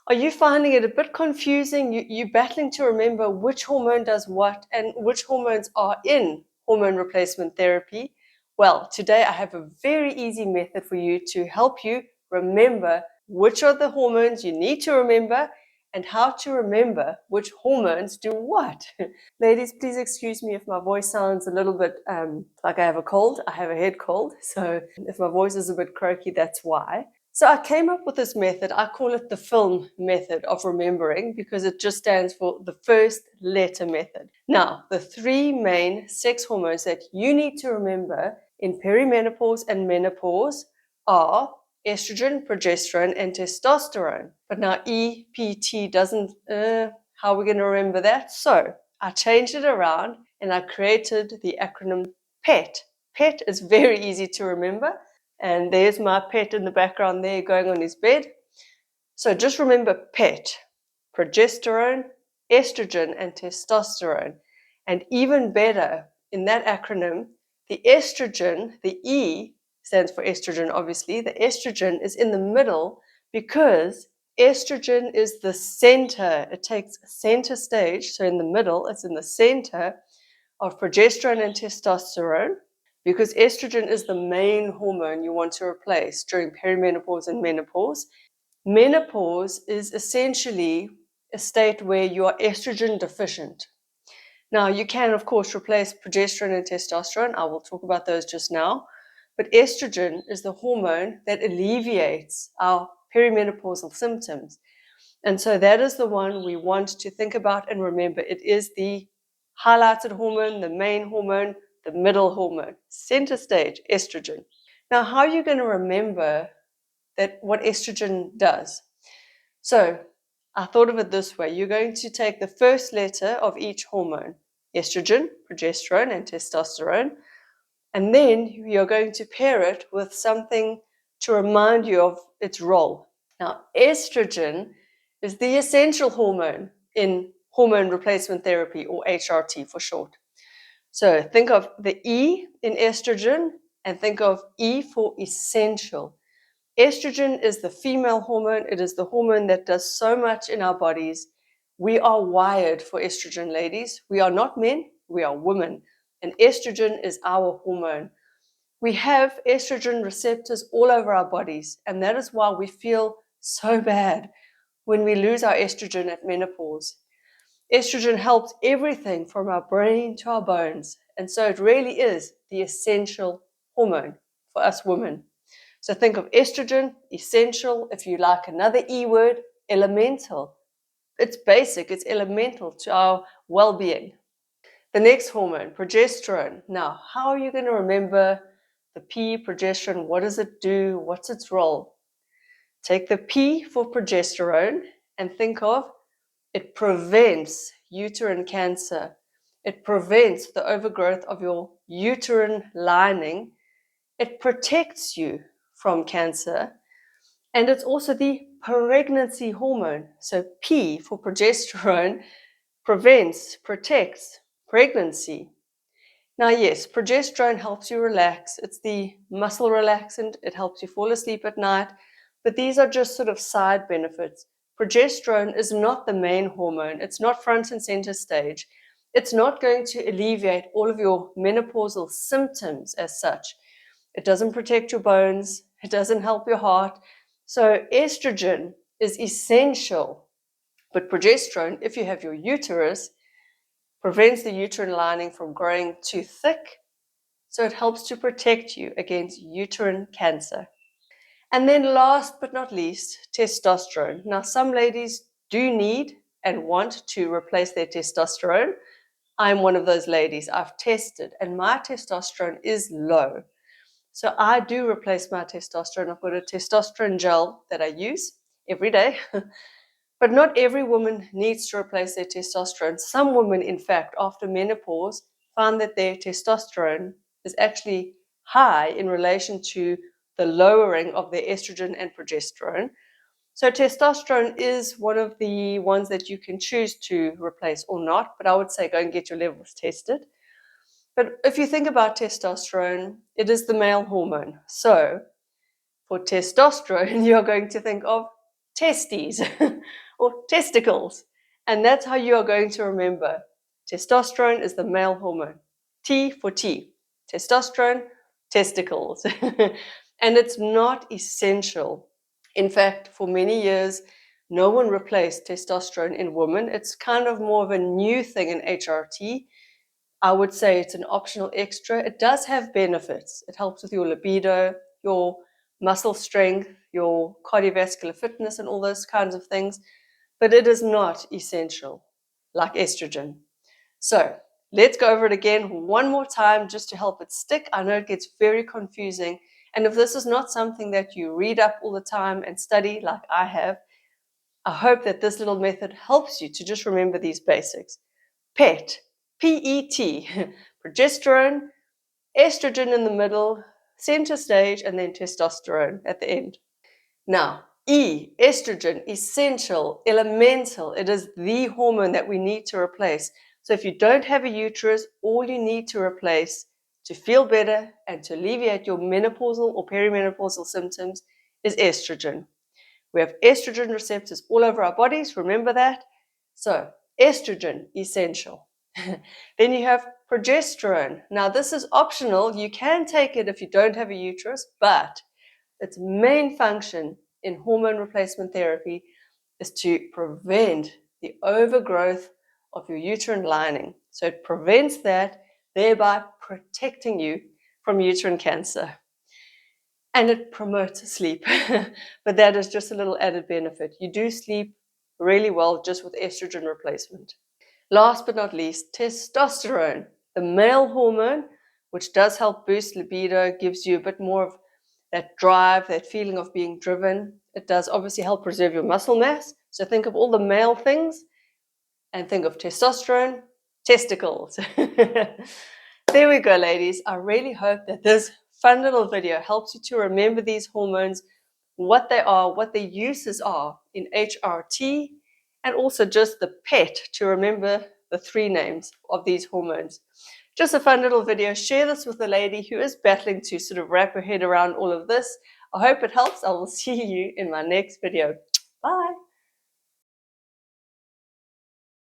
Are you finding it a bit confusing? You're battling to remember which hormone does what and which hormones are in hormone replacement therapy? Well, today I have a very easy method for you to help you remember which are the hormones you need to remember and how to remember which hormones do what. Ladies, please excuse me if my voice sounds a little bit like I have a cold. I have a head cold, so if my voice is a bit croaky, that's why. So I came up with this method. I call it the film method of remembering because it just stands for the first letter method. Now, the three main sex hormones that you need to remember in perimenopause and menopause are estrogen, progesterone, and testosterone. But now EPT doesn't, how are we going to remember that? So I changed it around and I created the acronym PET. PET is very easy to remember. And there's my pet in the background there going on his bed. So just remember PET, progesterone, estrogen, and testosterone. And even better, in that acronym, the estrogen, the E stands for estrogen, obviously. The estrogen is in the middle because estrogen is the center. It takes center stage. So in the middle, it's in the center of progesterone and testosterone, because estrogen is the main hormone you want to replace during perimenopause and menopause. Menopause is essentially a state where you are estrogen deficient. Now, you can, of course, replace progesterone and testosterone. I will talk about those just now. But estrogen is the hormone that alleviates our perimenopausal symptoms. And so that is the one we want to think about and remember. It is the highlighted hormone, the main hormone, the middle hormone, center stage, estrogen. Now, how are you going to remember that what estrogen does? So I thought of it this way. You're going to take the first letter of each hormone, estrogen, progesterone, and testosterone, and then you're going to pair it with something to remind you of its role. Now, estrogen is the essential hormone in hormone replacement therapy, or HRT for short. So think of the E in estrogen and think of E for essential. Estrogen is the female hormone. It is the hormone that does so much in our bodies. We are wired for estrogen, ladies. We are not men, we are women. And estrogen is our hormone. We have estrogen receptors all over our bodies, and that is why we feel so bad when we lose our estrogen at menopause. Estrogen helps everything from our brain to our bones, and so it really is the essential hormone for us women. So think of estrogen, essential. If you like another E word, elemental. It's basic, it's elemental to our well-being. The next hormone, progesterone. Now, how are you going to remember the P, progesterone? What does it do? What's its role? Take the P for progesterone and think of it prevents uterine cancer. It prevents the overgrowth of your uterine lining. It protects you from cancer. And it's also the pregnancy hormone. So P for progesterone prevents, protects pregnancy. Now, yes, progesterone helps you relax. It's the muscle relaxant. It helps you fall asleep at night. But these are just sort of side benefits. Progesterone is not the main hormone. It's not front and center stage. It's not going to alleviate all of your menopausal symptoms as such. It doesn't protect your bones. It doesn't help your heart. So estrogen is essential. But progesterone, if you have your uterus, prevents the uterine lining from growing too thick, so it helps to protect you against uterine cancer. And then last but not least, testosterone. Now, some ladies do need and want to replace their testosterone. I'm one of those ladies. I've tested, and my testosterone is low. So I do replace my testosterone. I've got a testosterone gel that I use every day. But not every woman needs to replace their testosterone. Some women, in fact, after menopause, find that their testosterone is actually high in relation to the lowering of their estrogen and progesterone. So testosterone is one of the ones that you can choose to replace or not, but I would say go and get your levels tested. But if you think about testosterone, it is the male hormone. So for testosterone, you're going to think of testes or testicles. And that's how you are going to remember. Testosterone is the male hormone. T for T. Testosterone, testicles. And it's not essential. In fact, for many years, no one replaced testosterone in women. It's kind of more of a new thing in HRT. I would say it's an optional extra. It does have benefits. It helps with your libido, your muscle strength, your cardiovascular fitness, and all those kinds of things. But it is not essential like estrogen. So let's go over it again one more time just to help it stick. I know it gets very confusing. And if this is not something that you read up all the time and study like I have, I hope that this little method helps you to just remember these basics. PET, P-E-T, progesterone, estrogen in the middle, center stage, and then testosterone at the end. Now, E, estrogen, essential, elemental. It is the hormone that we need to replace. So if you don't have a uterus, all you need to replace to feel better and to alleviate your menopausal or perimenopausal symptoms is estrogen. We have estrogen receptors all over our bodies, remember that? So, estrogen, essential. Then you have progesterone. Now, this is optional. You can take it if you don't have a uterus, but its main function in hormone replacement therapy is to prevent the overgrowth of your uterine lining. So it prevents that, thereby protecting you from uterine cancer. And it promotes sleep. But that is just a little added benefit. You do sleep really well just with estrogen replacement. Last but not least, testosterone, the male hormone, which does help boost libido, gives you a bit more of that drive, that feeling of being driven. It does obviously help preserve your muscle mass. So think of all the male things and think of testosterone, testicles. There we go, ladies. I really hope that this fun little video helps you to remember these hormones, what they are, what their uses are in HRT, and also just the PET to remember the 3 names of these hormones. Just a fun little video. Share this with a lady who is battling to sort of wrap her head around all of this. I hope it helps. I will see you in my next video. Bye.